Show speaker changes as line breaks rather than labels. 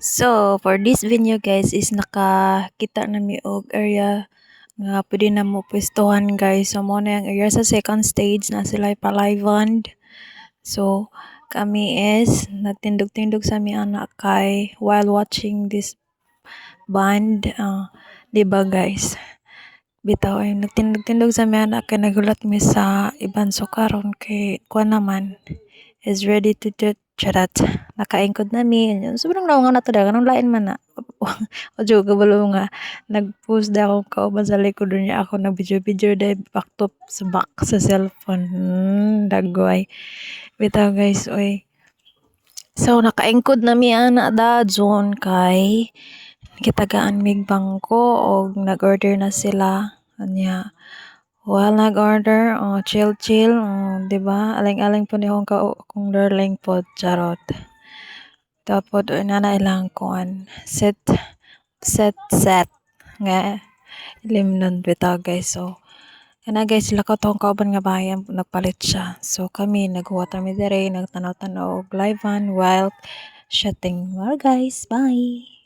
So, for this video guys is nakakita na mi og area nga pwede na mo pwestuhan guys. So, mo na yung area sa second stage na sila palivand. So, kami is nagtindog-tindog sa mi anak kay while watching this band. Di ba guys? Bitaw ay nagtindog-tindog sa mi anak kay nagulat mi sa iban so karon kay kuan naman is ready to do charat. Nakaingkod na mi. Sobrang naunga na to daw. Anong lain man na. O joke, kabalo nga. Nag-post da akong kauban sa likod niya. Ako nag-video-video dahil baktop sa back sa cellphone. Dagway. Bitaw guys, oy. So, nakaingkod na mi ana da zone kay kitagaan mig bangko o nag-order na sila. Anya. While nag-order, chill-chill, 'di ba? Aling-aling po ni kung darling po, charot. Tapos, na ilang kuan, set, nga, limnon bitaw guys. So, kana guys, sila ko tong kauban nga bayan, nagpalit siya. So, kami, nag-water mi dire, nagtanaw-tanaw og live while shooting. Well guys, bye!